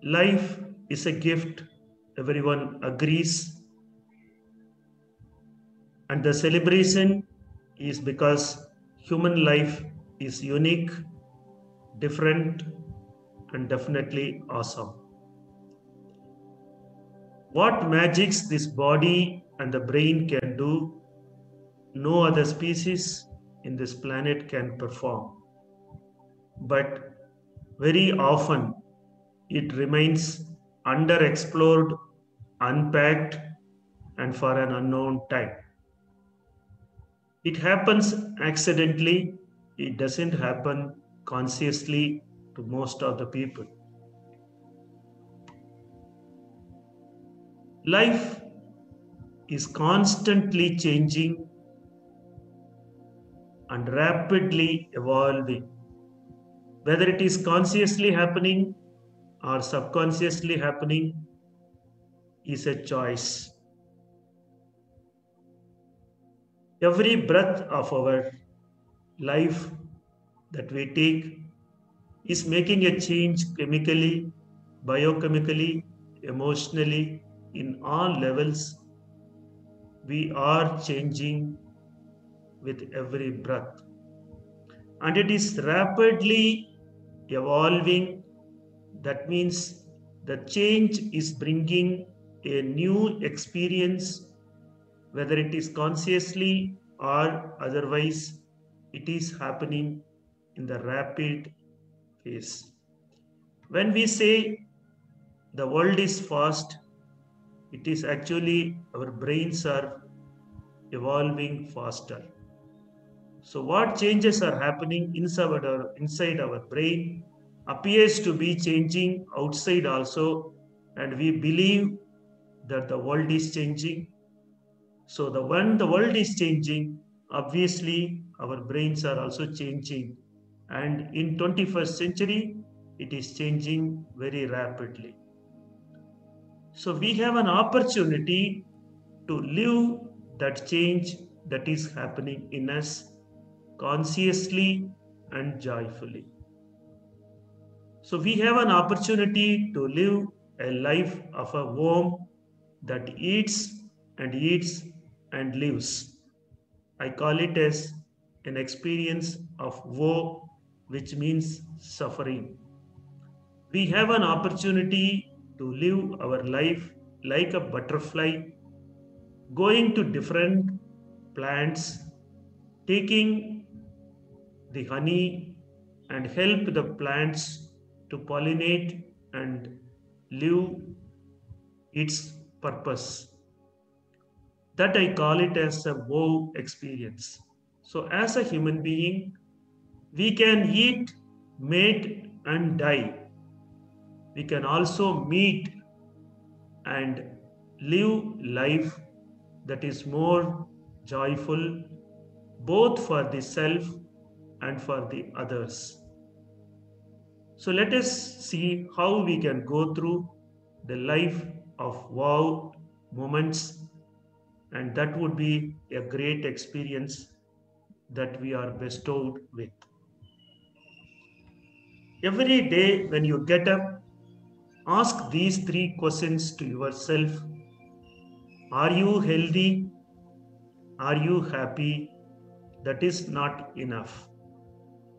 Life is a gift, everyone agrees, and the celebration is because human life is unique, different, and definitely awesome. What magics this body and the brain can do, no other species in this planet can perform. But very often it remains underexplored, unpacked, and for an unknown time. It happens accidentally, it doesn't happen consciously to most of the people. Life is constantly changing and rapidly evolving. Whether it is consciously happening or subconsciously happening is a choice. Every breath of our life that we take is making a change chemically, biochemically, emotionally, in all levels. We are changing with every breath. And it is rapidly evolving. That means the change is bringing a new experience, whether it is consciously or otherwise, it is happening in the rapid phase. When we say the world is fast, it is actually our brains are evolving faster. So, what changes are happening inside our brain appears to be changing outside also, and we believe that the world is changing. So, when the world is changing, obviously our brains are also changing, and in 21st century, it is changing very rapidly. So, we have an opportunity to live that change that is happening in us consciously and joyfully. So, we have an opportunity to live a life of a womb that eats and eats and lives. I call it as an experience of woe, which means suffering. We have an opportunity to live our life like a butterfly, going to different plants, taking the honey and help the plants to pollinate and live its purpose. That I call it as a wow experience. So, as a human being, we can eat, mate, and die. We can also meet and live life that is more joyful both for the self and for the others. So let us see how we can go through the life of wow moments, and that would be a great experience that we are bestowed with. Every day when you get up, ask these three questions to yourself. Are you healthy? Are you happy? That is not enough.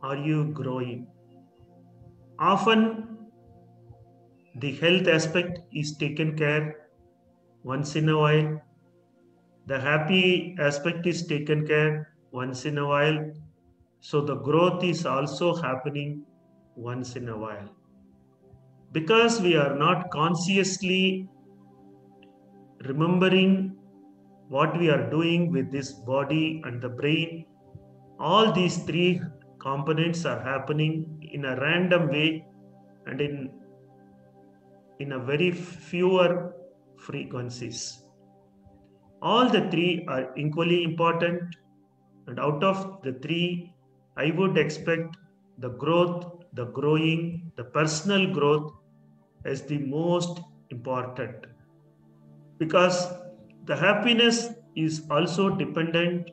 Are you growing? Often the health aspect is taken care once in a while. The happy aspect is taken care once in a while. So the growth is also happening once in a while. Because we are not consciously remembering what we are doing with this body and the brain, all these three components are happening in a random way and in a very fewer frequencies. All the three are equally important, and out of the three, I would expect the growth, the growing, the personal growth as the most important, because the happiness is also dependent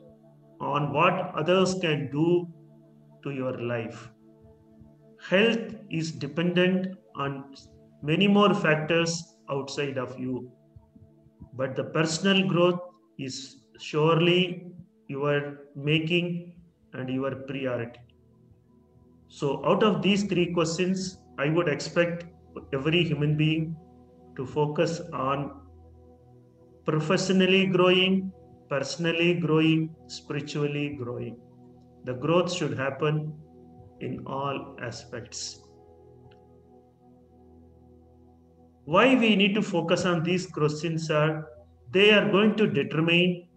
on what others can do to your life. Health is dependent on many more factors outside of you. But the personal growth is surely your making and your priority. So, out of these three questions, I would expect every human being to focus on professionally growing, personally growing, spiritually growing. The growth should happen in all aspects. Why we need to focus on these questions are they are going to determine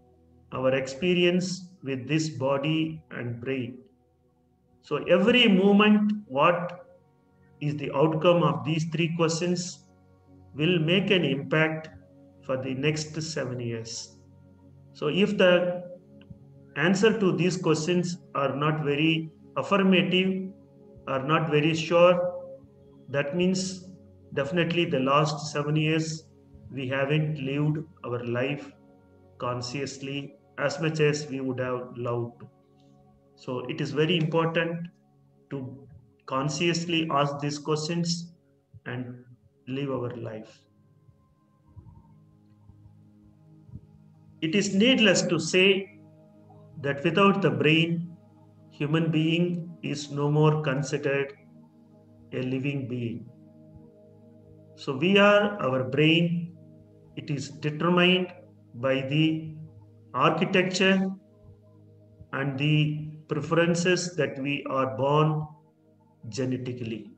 our experience with this body and brain. So every moment, what is the outcome of these three questions will make an impact for the next 7 years. So if the answer to these questions are not very affirmative, are not very sure, that means definitely the last 7 years we haven't lived our life consciously as much as we would have loved. So it is very important to consciously ask these questions and live our life. It is needless to say that without the brain, human being is no more considered a living being. So we are our brain. It is determined by the architecture and the preferences that we are born genetically.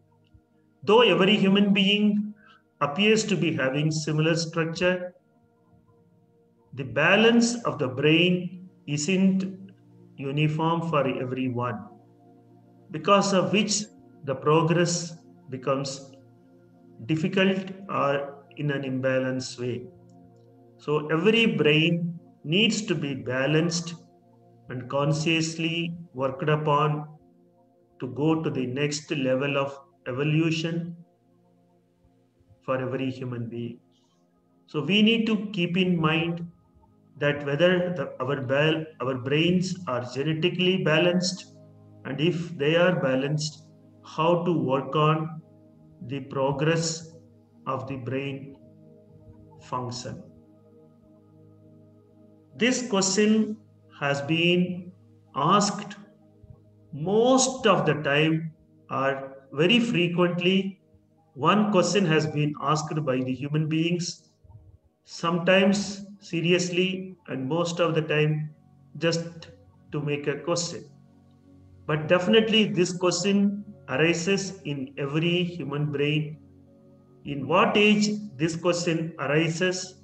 Though every human being appears to be having similar structure, the balance of the brain isn't uniform for everyone, because of which the progress becomes difficult or in an imbalanced way. So every brain needs to be balanced and consciously worked upon to go to the next level of evolution for every human being. So we need to keep in mind that whether our brains are genetically balanced, and if they are balanced, how to work on the progress of the brain function. This question has been asked most of the time or very frequently. One question has been asked by the human beings, sometimes seriously, and most of the time just to make a question. But definitely, this question arises in every human brain. In what age this question arises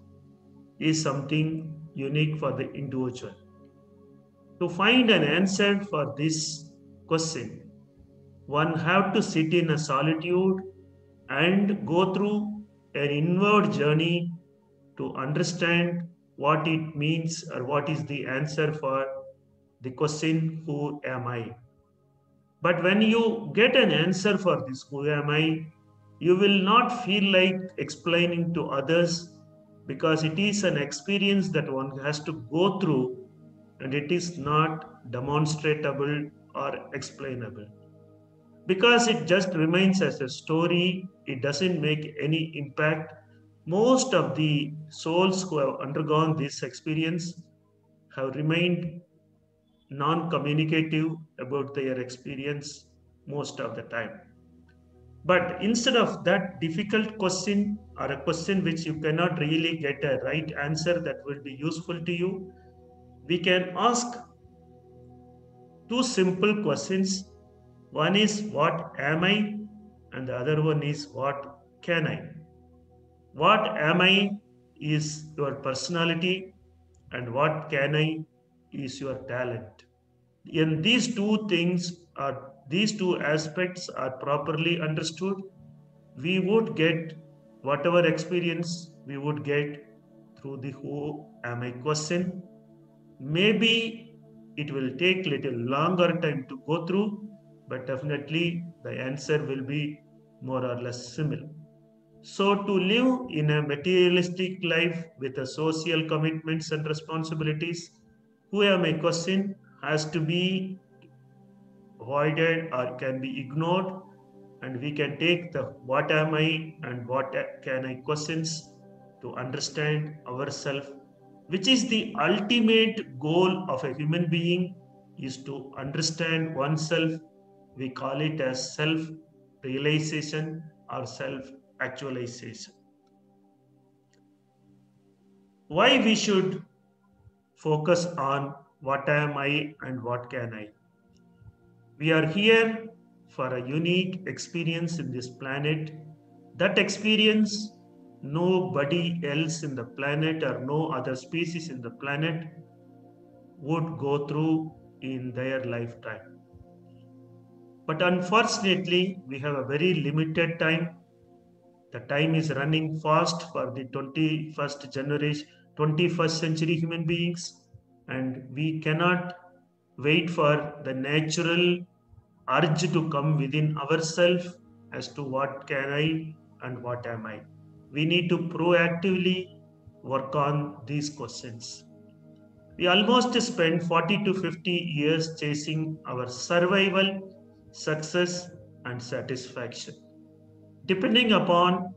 is something unique for the individual. To find an answer for this question, one have to sit in a solitude and go through an inward journey to understand what it means or what is the answer for the question, who am I? But when you get an answer for this, who am I, you will not feel like explaining to others, because it is an experience that one has to go through and it is not demonstrable or explainable. Because it just remains as a story, it doesn't make any impact. Most of the souls who have undergone this experience have remained non communicative about their experience most of the time. But instead of that difficult question or a question which you cannot really get a right answer that will be useful to you, we can ask two simple questions. One is, what am I? And the other one is, what can I? What am I is your personality, and what can I is your talent. And these two aspects are properly understood, we would get whatever experience we would get through the who am I question. Maybe it will take little longer time to go through, but definitely the answer will be more or less similar. So to live in a materialistic life with a social commitments and responsibilities, who am I question has to be avoided or can be ignored, and we can take the what am I and what can I questions to understand ourselves, which is the ultimate goal of a human being, is to understand oneself. We call it as self realization or self actualization. Why we should focus on what am I and what can I? We are here for a unique experience in this planet. That experience nobody else in the planet or no other species in the planet would go through in their lifetime. But unfortunately, we have a very limited time. The time is running fast for the 21st generation, 21st century human beings, and we cannot wait for the natural urge to come within ourselves as to what can I and what am I. We need to proactively work on these questions. We almost spend 40 to 50 years chasing our survival, success, and satisfaction. Depending upon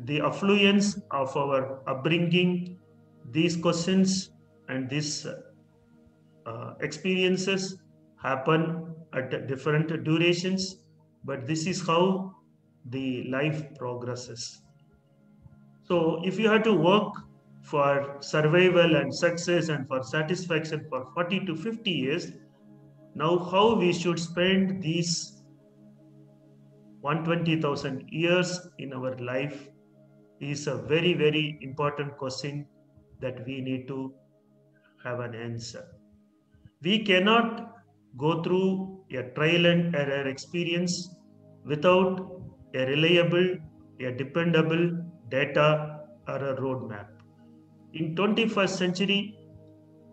the affluence of our upbringing, these questions and these experiences happen at different durations, but this is how the life progresses. So, if you have to work for survival and success and for satisfaction for 40 to 50 years, now how we should spend these 120,000 years in our life is a very, very important question that we need to have an answer. We cannot go through a trial and error experience without a reliable, a dependable data or a roadmap. In 21st century,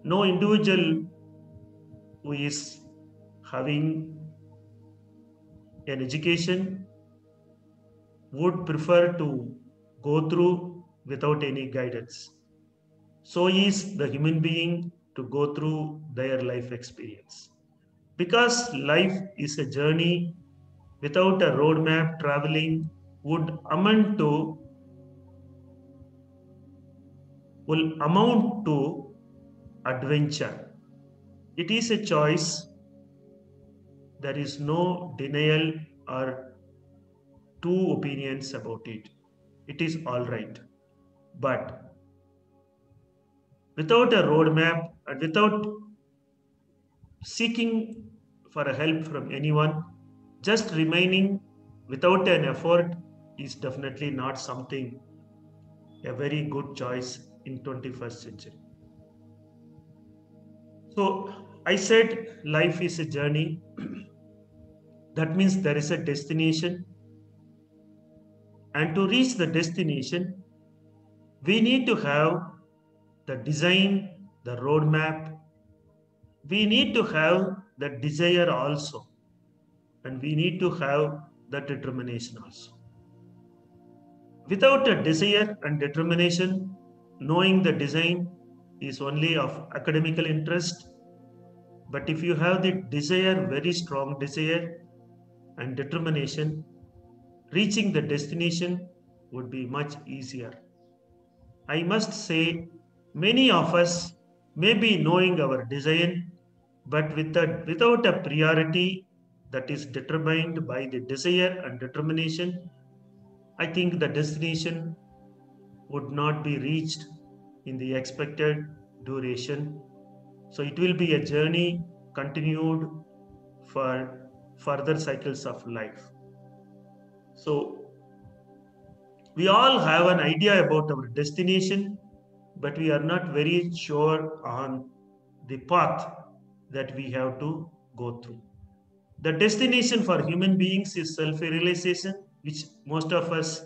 no individual who is having an education would prefer to go through without any guidance. So is the human being to go through their life experience. Because life is a journey, without a roadmap, traveling would amount to will amount to adventure. It is a choice. There is no denial or two opinions about it. It is all right. But without a roadmap and without seeking for a help from anyone, just remaining without an effort is definitely not something a very good choice in 21st century. So I said life is a journey. That means there is a destination, and to reach the destination we need to have the design, the roadmap. We need to have the desire also, and we need to have the determination also. Without a desire and determination, knowing the design is only of academical interest. But if you have the desire, very strong desire and determination, reaching the destination would be much easier. I must say, many of us may be knowing our design, but without a priority that is determined by the desire and determination, I think the destination would not be reached in the expected duration. So it will be a journey continued for further cycles of life. So we all have an idea about our destination, but we are not very sure on the path that we have to go through. The destination for human beings is self realization, which most of us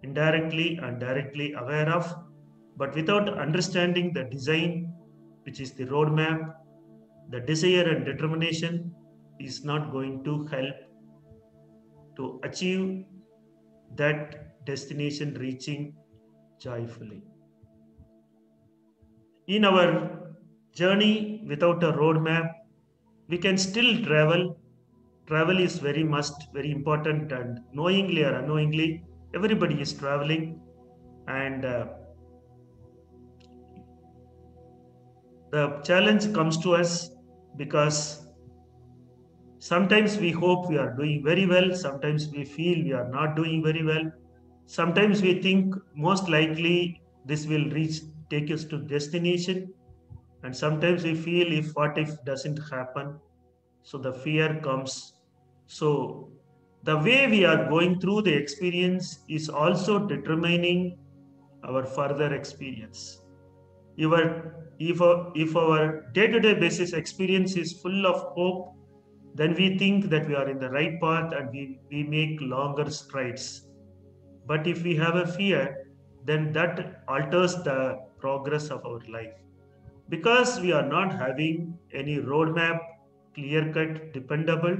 indirectly and directly aware of. But without understanding the design, which is the roadmap, the desire and determination is not going to help to achieve that destination reaching joyfully. In our journey without a roadmap, we can still travel, Travel is very must, very important, and knowingly or unknowingly, everybody is traveling. And the challenge comes to us because sometimes we hope we are doing very well, sometimes we feel we are not doing very well, sometimes we think most likely this will reach, take us to destination, and sometimes we feel if what if doesn't happen, so the fear comes. So the way we are going through the experience is also determining our further experience. If our day-to-day basis experience is full of hope, then we think that we are in the right path and we make longer strides. But if we have a fear, then that alters the progress of our life. Because we are not having any roadmap, clear cut, dependable,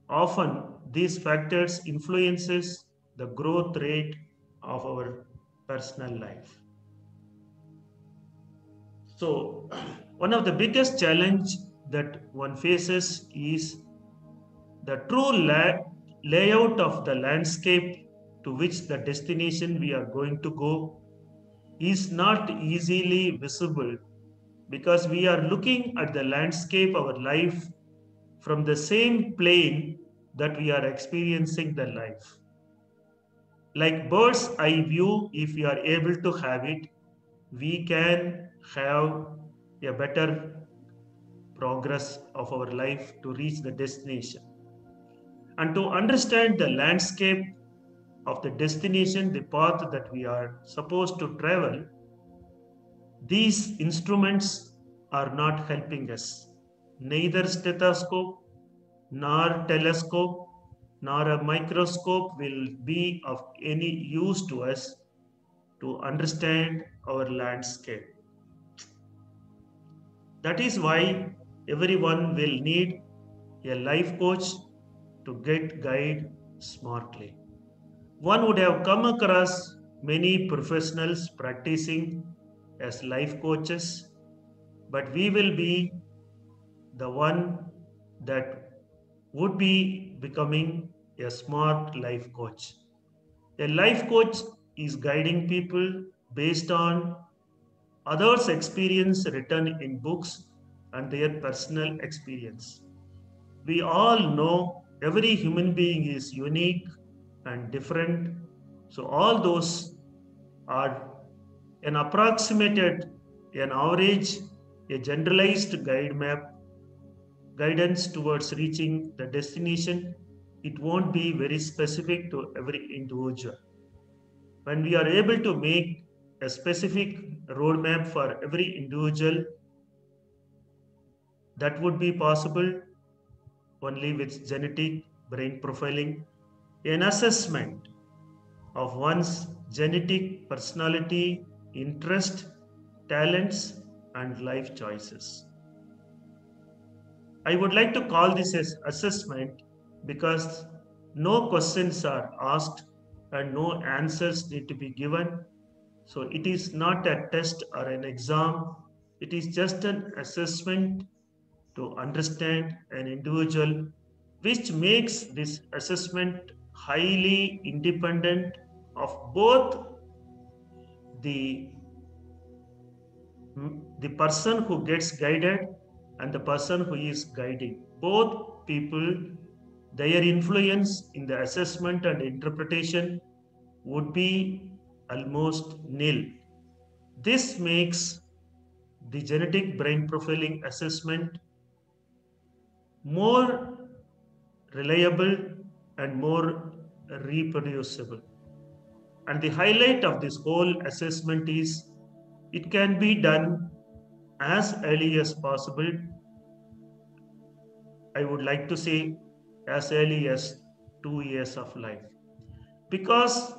often these factors influences the growth rate of our personal life. So, one of the biggest challenge that one faces is the true layout of the landscape to which the destination we are going to go is not easily visible because we are looking at the landscape, our life, from the same plane that we are experiencing the life. Like bird's eye view, if we are able to have it, we can have a better progress of our life to reach the destination. And to understand the landscape of the destination, the path that we are supposed to travel, these instruments are not helping us. Neither stethoscope, nor telescope, nor a microscope will be of any use to us to understand our landscape. That is why everyone will need a life coach to get guide smartly. One would have come across many professionals practicing as life coaches, but we will be the one that would be becoming a smart life coach. A life coach is guiding people based on others' experience written in books and their personal experience. We all know every human being is unique and different. So, all those are an approximated, an average, a generalized guide map, guidance towards reaching the destination. It won't be very specific to every individual. When we are able to make a specific roadmap for every individual, that would be possible only with genetic brain profiling, an assessment of one's genetic personality, interest, talents, and life choices. I would like to call this as assessment because no questions are asked and no answers need to be given. So it is not a test or an exam, it is just an assessment to understand an individual, which makes this assessment highly independent of both the the person who gets guided and the person who is guiding. Both people, their influence in the assessment and interpretation would be almost nil. This makes the genetic brain profiling assessment more reliable and more reproducible. And the highlight of this whole assessment is it can be done as early as possible. I would like to say as early as 2 years of life. Because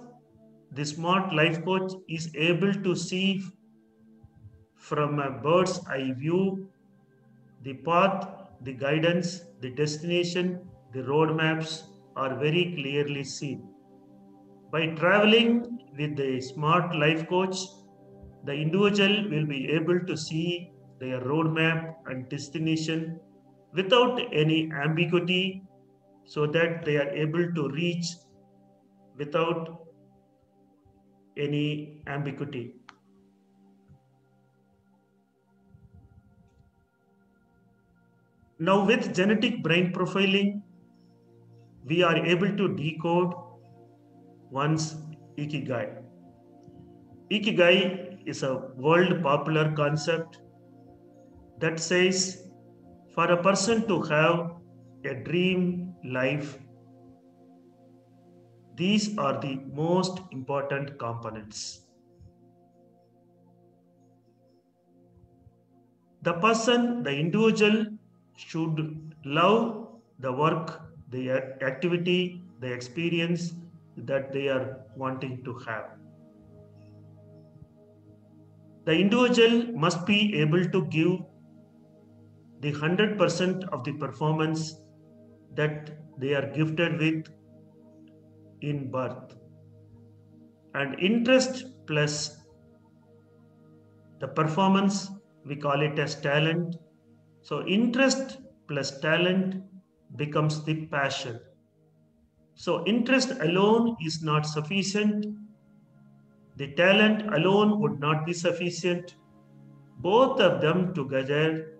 the smart life coach is able to see from a bird's eye view the path, the guidance, the destination, the roadmaps are very clearly seen. By traveling with the smart life coach, the individual will be able to see their roadmap and destination without any ambiguity so that they are able to reach without any ambiguity. Now, with genetic brain profiling, we are able to decode one's ikigai. Ikigai is a world popular concept that says for a person to have a dream life, these are the most important components. The person, the individual, should love the work, the activity, the experience that they are wanting to have. The individual must be able to give the 100% of the performance that they are gifted with in birth. And interest plus the performance, we call it as talent. So, interest plus talent becomes the passion. So, interest alone is not sufficient. The talent alone would not be sufficient. Both of them together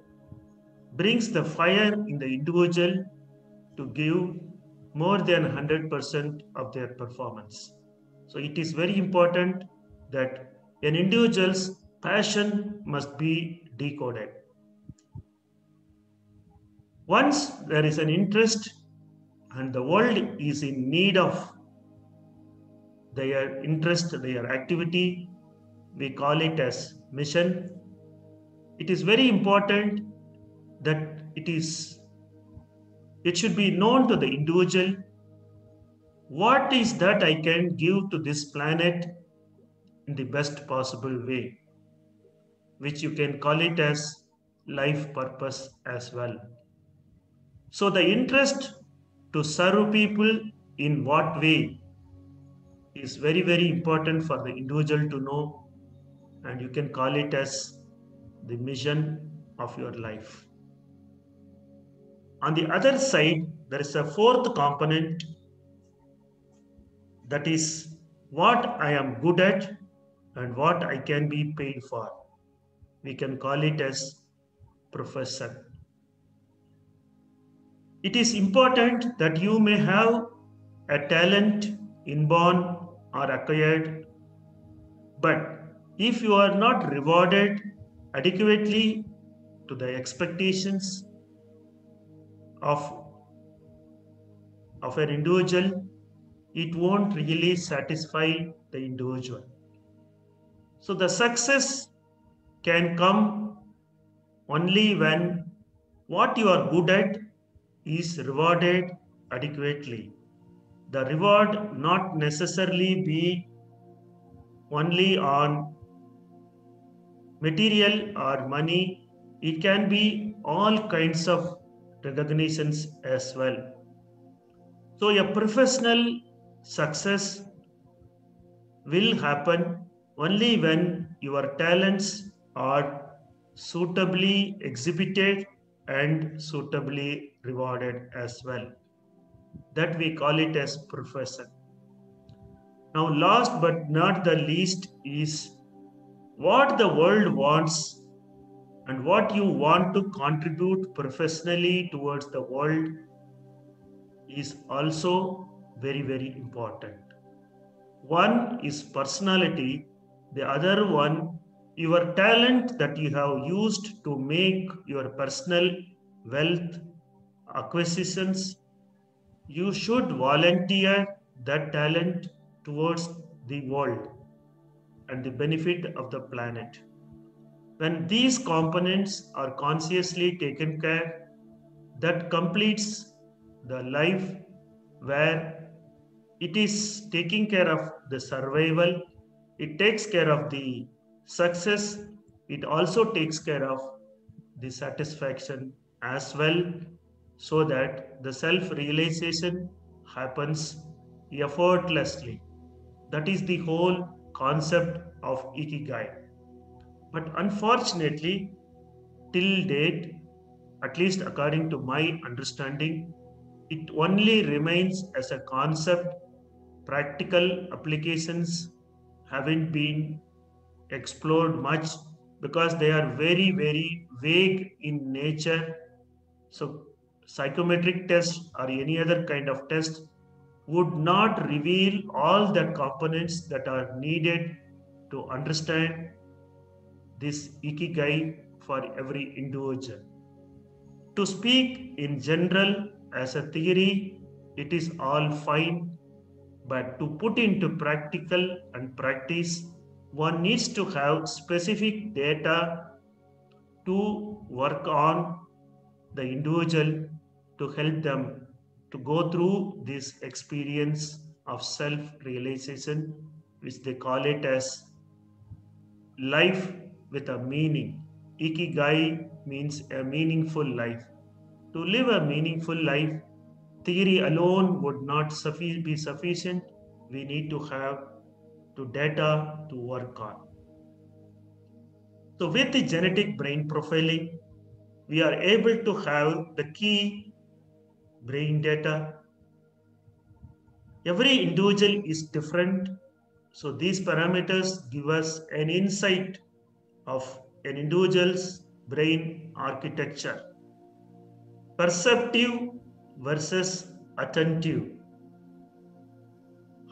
brings the fire in the individual to give more than 100% of their performance. So it is very important that an individual's passion must be decoded. Once there is an interest and the world is in need of their interest, their activity, we call it as mission. It is very important that it should be known to the individual what is that I can give to this planet in the best possible way, which you can call it as life purpose as well. So the interest to serve people in what way is very, very important for the individual to know, and you can call it as the mission of your life. On the other side, there is a fourth component, that is what I am good at and what I can be paid for. We can call it as profession. It is important that you may have a talent inborn or acquired, but if you are not rewarded adequately to the expectations of an individual, it won't really satisfy the individual. So the success can come only when what you are good at is rewarded adequately. The reward not necessarily be only on material or money, it can be all kinds of recognitions as well. So a professional success will happen only when your talents are suitably exhibited and suitably rewarded as well. That we call it as profession. Now, last but not the least is what the world wants and what you want to contribute professionally towards the world is also very, very important. One is personality, the other one, your talent that you have used to make your personal wealth acquisitions. You should volunteer that talent towards the world and the benefit of the planet. When these components are consciously taken care, that completes the life where it is taking care of the survival, it takes care of the success, it also takes care of the satisfaction as well, so that the self realization happens effortlessly. That is the whole concept of ikigai. But unfortunately, till date, at least according to my understanding, It only remains as a concept. Practical applications haven't been explored much because they are very, very vague in nature. So, psychometric tests or any other kind of test would not reveal all the components that are needed to understand this ikigai for every individual. To speak in general as a theory, it is all fine, but to put into practical and practice, one needs to have specific data to work on the individual to help them to go through this experience of self realization, which they call it as life with a meaning. Ikigai means a meaningful life. To live a meaningful life, theory alone would not be sufficient. We need to have to data to work on. So with the genetic brain profiling, we are able to have the key brain data. Every individual is different. So these parameters give us an insight of an individual's brain architecture. Perceptive versus attentive.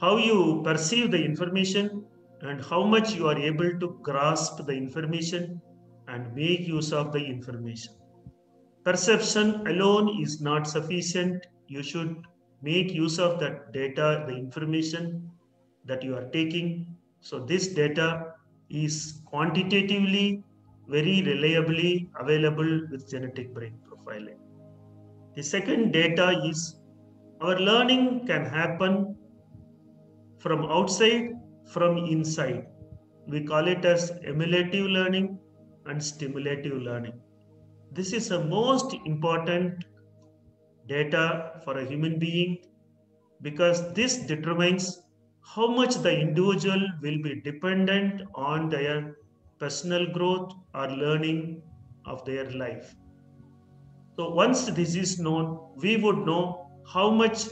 How you perceive the information and how much you are able to grasp the information and make use of the information. Perception alone is not sufficient. You should make use of that data, the information that you are taking. So, this data is quantitatively very reliably available with genetic brain profiling. The second data is our learning can happen from outside, from inside. We call it as emulative learning and stimulative learning. This is the most important data for a human being because this determines how much the individual will be dependent on their personal growth or learning of their life. So once this is known, we would know how much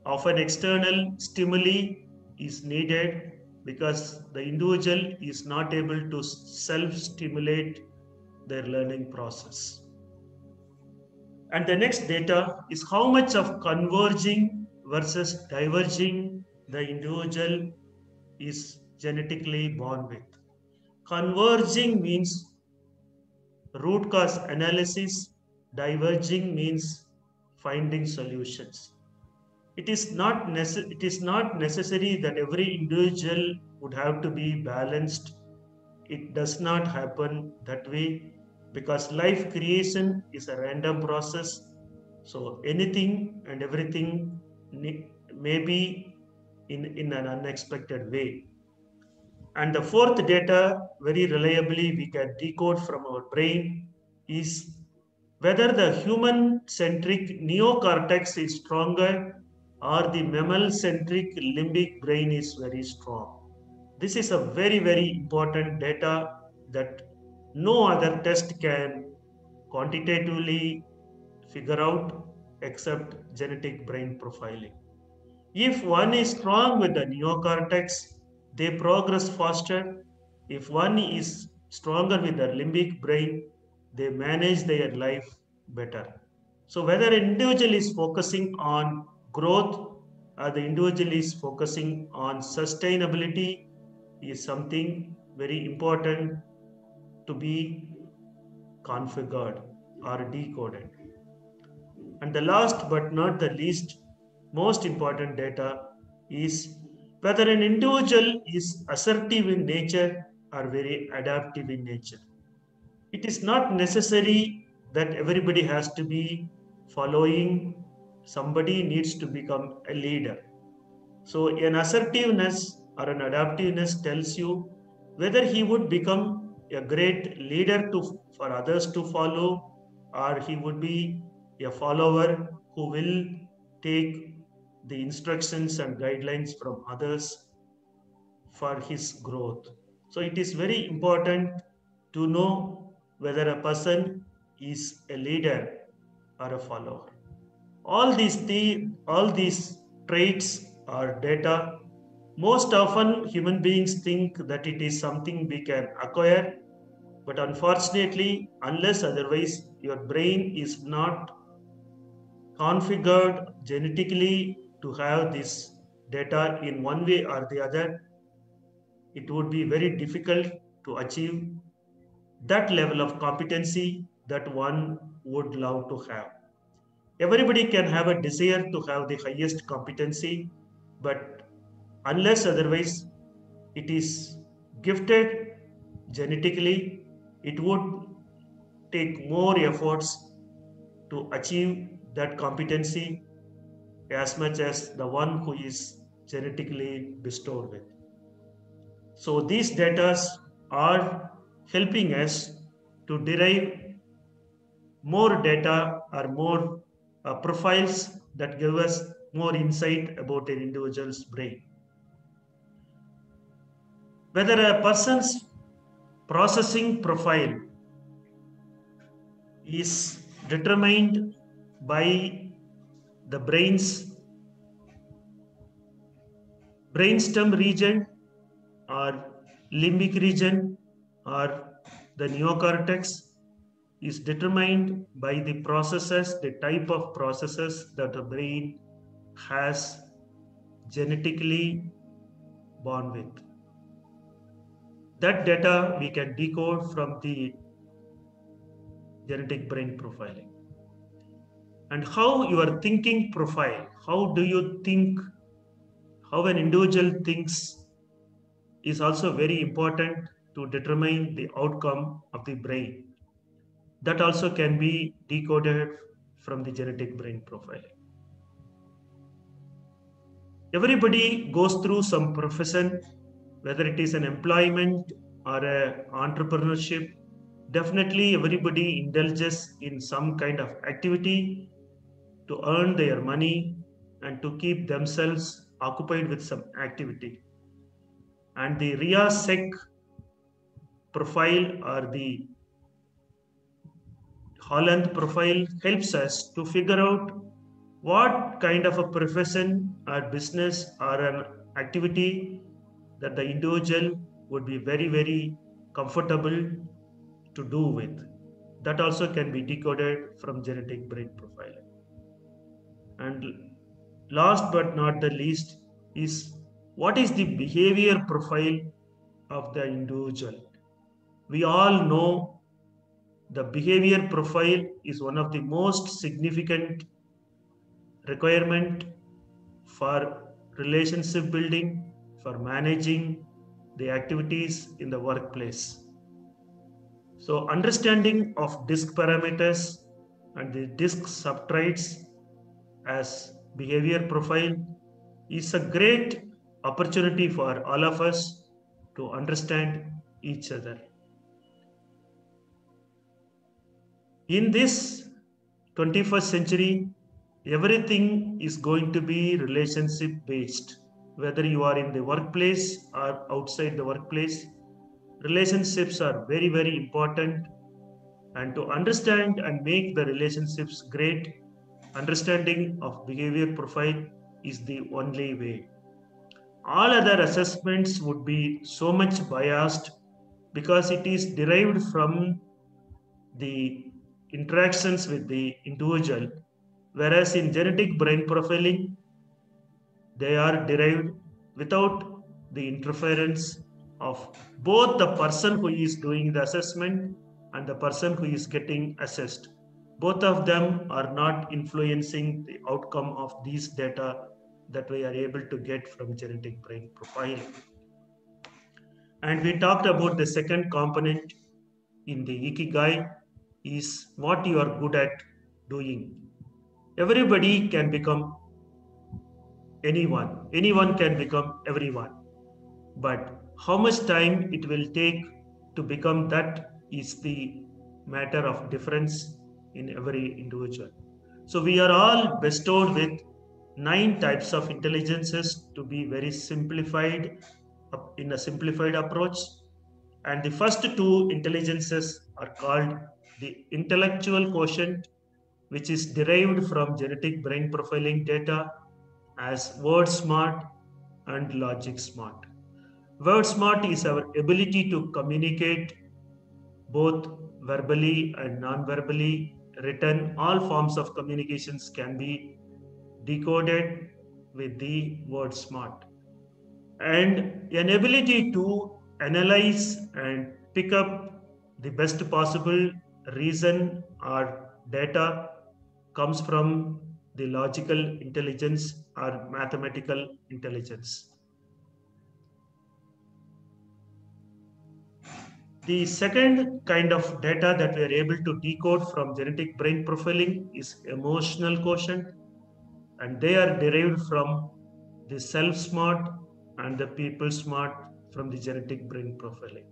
of an external stimuli is needed because the individual is not able to self stimulate their learning process. And the next data is how much of converging versus diverging the individual is genetically born with. Converging means root cause analysis, diverging means finding solutions. It is not necessary that every individual would have to be balanced. It does not happen that way because life creation is a random process. So anything and everything may be in an unexpected way. And the fourth data, very reliably we can decode from our brain, is whether the human centric neocortex is stronger or the mammal centric limbic brain is very strong. This is a very, very important data that no other test can quantitatively figure out except genetic brain profiling. If one is strong with the neocortex, they progress faster. If one is stronger with the limbic brain, they manage their life better. So, whether an individual is focusing on growth or the individual is focusing on sustainability is something very important to be configured or decoded. And the last but not the least, most important data is whether an individual is assertive in nature or very adaptive in nature. It is not necessary that everybody has to be following, somebody needs to become a leader. So, an assertiveness or an adaptiveness tells you whether he would become a great leader for others to follow, or he would be a follower who will take the instructions and guidelines from others for his growth. So, it is very important to know whether a person is a leader or a follower. All these traits or data, most often human beings think that it is something we can acquire, but unfortunately, unless otherwise, your brain is not configured genetically to have this data in one way or the other, it would be very difficult to achieve that level of competency that one would love to have. Everybody can have a desire to have the highest competency, but unless otherwise it is gifted genetically, it would take more efforts to achieve that competency as much as the one who is genetically bestowed with. So these data are helping us to derive more data or more profiles that give us more insight about an individual's brain. Whether a person's processing profile is determined by the brain's brainstem region or limbic region or the neocortex is determined by the processes, the type of processes that the brain has genetically born with. That data we can decode from the genetic brain profiling. And how your thinking profile, how do you think, how an individual thinks is also very important to determine the outcome of the brain. That also can be decoded from the genetic brain profiling. Everybody goes through some profession, whether it is an employment or a entrepreneurship. Definitely everybody indulges in some kind of activity to earn their money and to keep themselves occupied with some activity. And the RIA-SEC profile or the Holland profile helps us to figure out what kind of a profession or business or an activity that the individual would be very, very comfortable to do with. That also can be decoded from genetic brain profiling. And last but not the least is what is the behavior profile of the individual. We all know the behavior profile is one of the most significant requirement for relationship building, for managing the activities in the workplace. So understanding of disk parameters and the disk subtraits as behavior profile is a great opportunity for all of us to understand each other. In this 21st century, everything is going to be relationship based. Whether you are in the workplace or outside the workplace, relationships are very, very important. And to understand and make the relationships great, understanding of behavior profile is the only way. All other assessments would be so much biased because it is derived from the interactions with the individual, whereas in genetic brain profiling, they are derived without the interference of both the person who is doing the assessment and the person who is getting assessed. Both of them are not influencing the outcome of these data that we are able to get from genetic brain profiling. And we talked about the second component in the Ikigai is what you are good at doing. Everybody can become anyone. Anyone can become everyone. But how much time it will take to become that is the matter of difference in every individual. So we are all bestowed with 9 types of intelligences to be very simplified in a simplified approach. And the first 2 intelligences are called the intellectual quotient which is derived from genetic brain profiling data as word smart and logic smart. Word smart is our ability to communicate both verbally and non-verbally. Written, all forms of communications can be decoded with the word smart. And an ability to analyze and pick up the best possible reason or data comes from the logical intelligence or mathematical intelligence. The second kind of data that we are able to decode from genetic brain profiling is emotional quotient, and they are derived from the self smart and the people smart from the genetic brain profiling.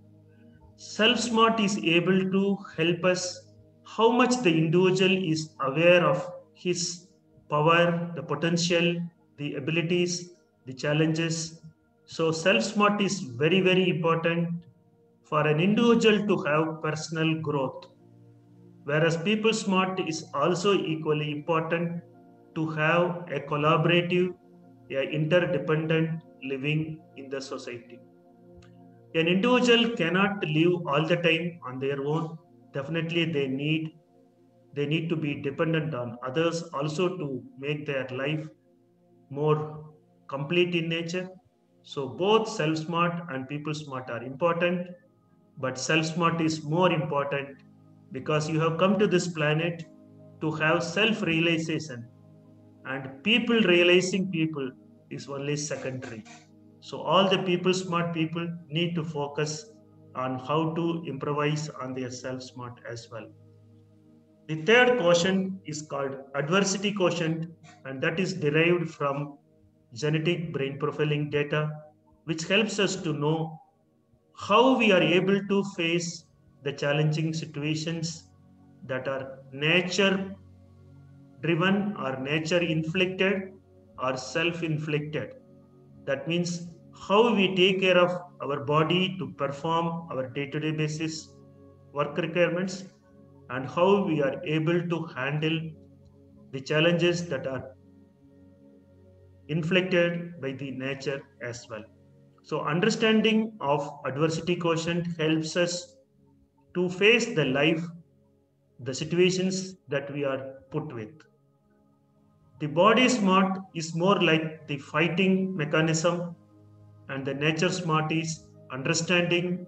Self smart is able to help us how much the individual is aware of his power, the potential, the abilities, the challenges. So, self smart is very, very important for an individual to have personal growth, whereas people smart is also equally important to have a collaborative, a interdependent living in the society. An individual cannot live all the time on their own. Definitely, they need to be dependent on others also to make their life more complete in nature. So both self smart and people smart are important, but self smart is more important because you have come to this planet to have self realization, and people realizing people is only secondary. So all the people, smart people, need to focus on how to improvise on their self smart as well. The third quotient is called adversity quotient, and that is derived from genetic brain profiling data, which helps us to know how we are able to face the challenging situations that are nature driven or nature inflicted or self inflicted. That means how we take care of our body to perform our day to day basis work requirements, and how we are able to handle the challenges that are inflicted by the nature as well. So, understanding of adversity quotient helps us to face the life, the situations that we are put with. The body smart is more like the fighting mechanism, and the nature smart is understanding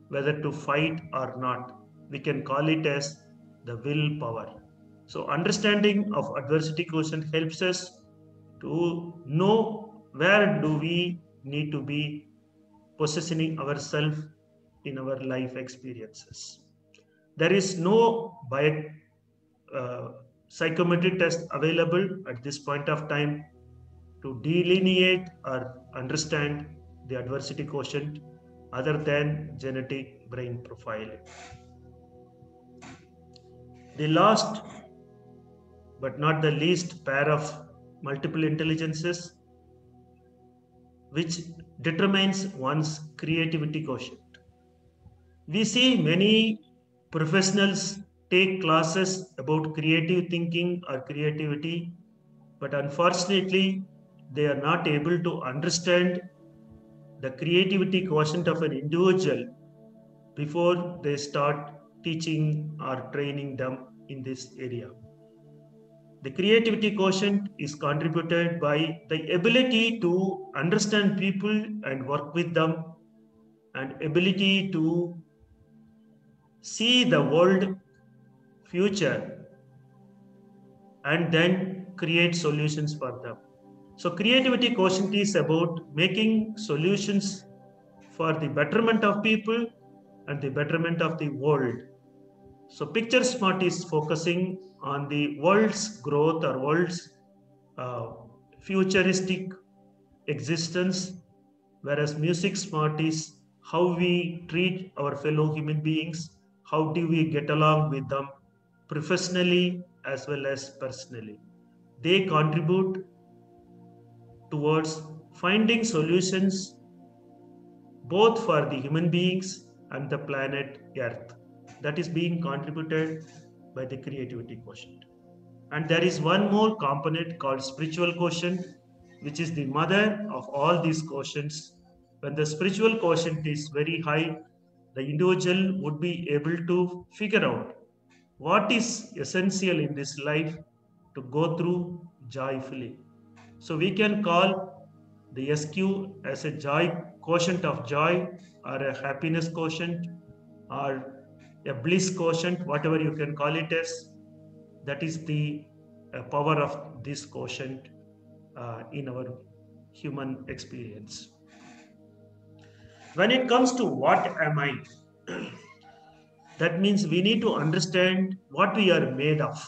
whether to fight or not. We can call it as the willpower. So, understanding of adversity quotient helps us to know where do we need to be positioning ourselves in our life experiences. There is no uh, psychometric test available at this point of time to delineate or understand the adversity quotient other than genetic brain profiling. The last but not the least pair of multiple intelligences which determines one's creativity quotient. We see many professionals take classes about creative thinking or creativity, but unfortunately, they are not able to understand the creativity quotient of an individual before they start teaching or training them in this area. The creativity quotient is contributed by the ability to understand people and work with them, and ability to see the world future and then create solutions for them. So creativity quotient is about making solutions for the betterment of people and the betterment of the world. So picture smart is focusing on the world's growth or world's uh, futuristic existence, whereas music smart is how we treat our fellow human beings, how do we get along with them professionally as well as personally. They contribute towards finding solutions both for the human beings and the planet Earth. That is being contributed by the creativity quotient. And there is one more component called spiritual quotient, which is the mother of all these quotients. When the spiritual quotient is very high, the individual would be able to figure out what is essential in this life to go through joyfully. So we can call the SQ as a joy quotient of joy, or a happiness quotient, or a bliss quotient, whatever you can call it as. That is the power of this quotient in our human experience. When it comes to what am I, that means we need to understand what we are made of.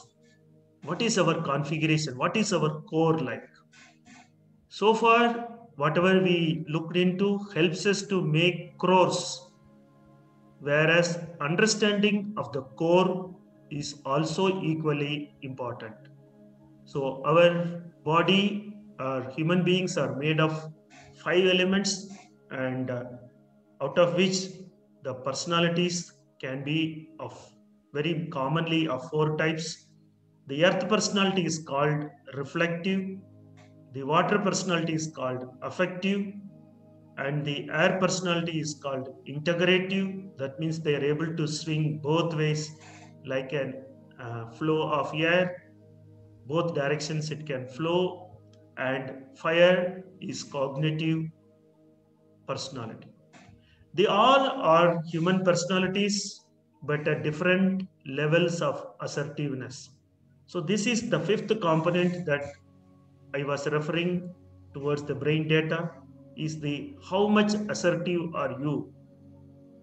What is our configuration? What is our core like? So far, whatever we looked into helps us to make crores, whereas understanding of the core is also equally important. So, our body, our human beings are made of five elements, and out of which the personalities can be of very commonly of four types. The earth personality is called reflective, the water personality is called affective, and the air personality is called integrative. That means they are able to swing both ways like a flow of air, both directions it can flow. And fire is cognitive personality. They all are human personalities, but at different levels of assertiveness. So this is the fifth component that I was referring towards the brain data, is the how much assertive are you.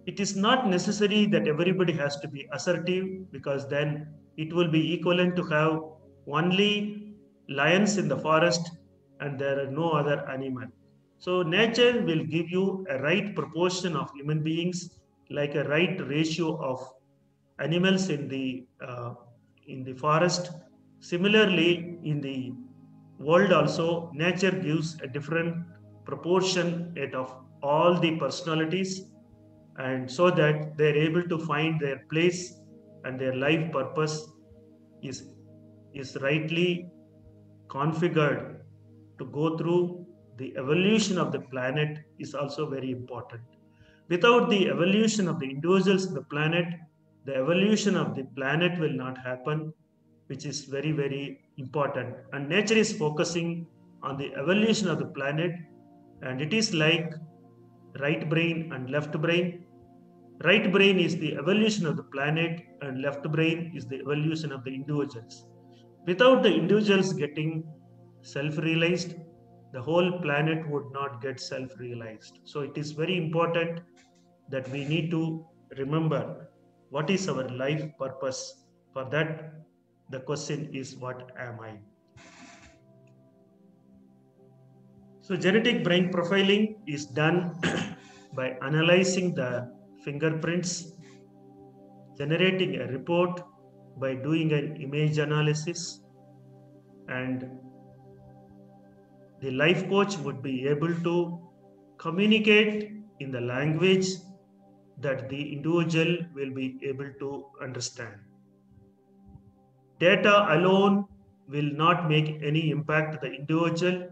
It is not necessary that everybody has to be assertive, because then it will be equivalent to have only lions in the forest and there are no other animal. So nature will give you a right proportion of human beings, like a right ratio of animals in the forest. Similarly, in the world also, nature gives a different proportion of all the personalities, and so that they're able to find their place, and their life purpose is rightly configured to go through. The evolution of the planet is also very important. Without the evolution of the individuals in the planet, the evolution of the planet will not happen, which is very, very important. And nature is focusing on the evolution of the planet, and it is like right brain and left brain. Right brain is the evolution of the planet, and left brain is the evolution of the individuals. Without the individuals getting self realized, the whole planet would not get self realized. So, it is very important that we need to remember what is our life purpose. For that, the question is, what am I? So, genetic brain profiling is done by analyzing the fingerprints, generating a report by doing an image analysis, and the life coach would be able to communicate in the language that the individual will be able to understand. Data alone will not make any impact to the individual.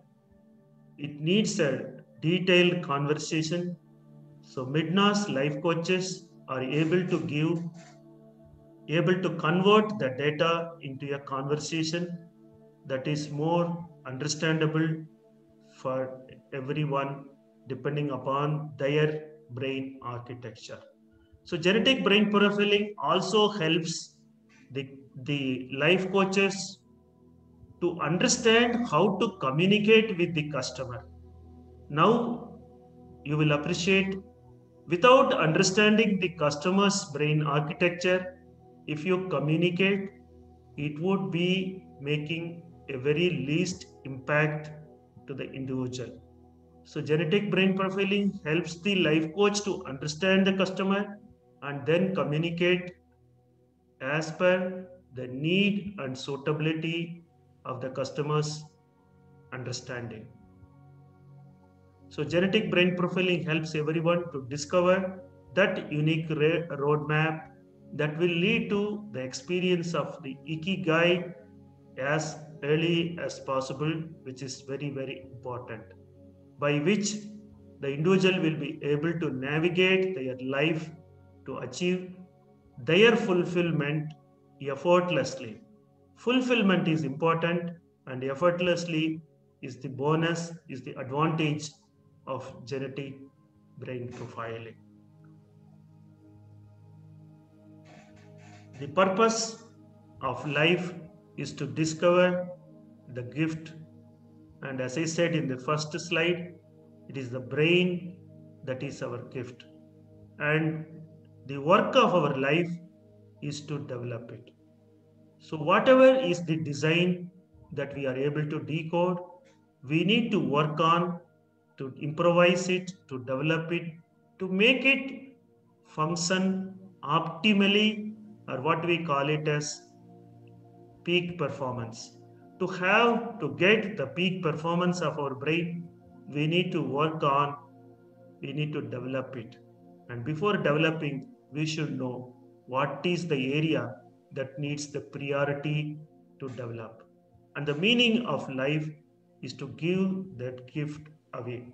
It needs a detailed conversation. So Midna's life coaches are able to convert the data into a conversation that is more understandable for everyone, depending upon their brain architecture. So genetic brain profiling also helps the life coaches to understand how to communicate with the customer. Now you will appreciate, without understanding the customer's brain architecture, if you communicate, it would be making a very least impact to the individual. So genetic brain profiling helps the life coach to understand the customer and then communicate as per the need and suitability of the customer's understanding. So genetic brain profiling helps everyone to discover that unique roadmap that will lead to the experience of the ikigai as early as possible, which is very, very important, by which the individual will be able to navigate their life to achieve their fulfillment effortlessly. Fulfillment is important, and effortlessly is the bonus, is the advantage of genetic brain profiling. The purpose of life is to discover the gift, and as I said in the first slide, it is the brain that is our gift, and the work of our life is to develop it. So, whatever is the design that we are able to decode, we need to work on to improvise it, to develop it, to make it function optimally, or what we call it as peak performance. To get the peak performance of our brain, we need to work on, we need to develop it. And before developing, we should know what is the area that needs the priority to develop. And the meaning of life is to give that gift away,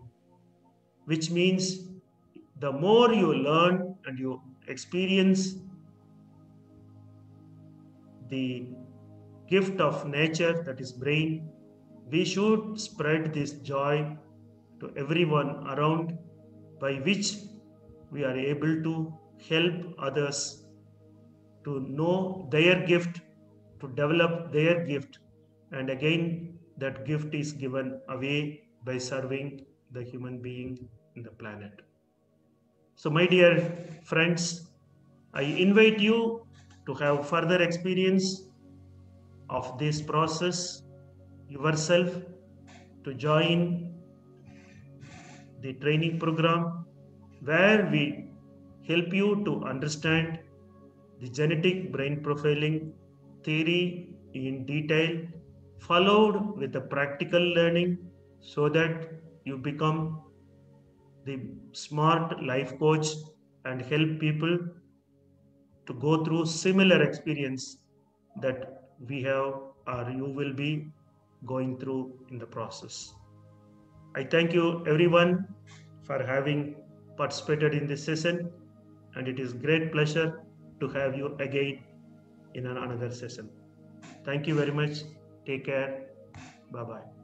which means the more you learn and you experience the gift of nature, that is brain, we should spread this joy to everyone around, by which we are able to help others to know their gift, to develop their gift, and again, that gift is given away by serving the human being in the planet. So, my dear friends, I invite you to have further experience of this process yourself, to join the training program where we help you to understand the genetic brain profiling theory in detail, followed with the practical learning, so that you become the smart life coach and help people to go through similar experience that we have or you will be going through in the process. I thank you everyone for having participated in this session, and it is great pleasure to have you again in another session. Thank you very much. Take care. Bye bye.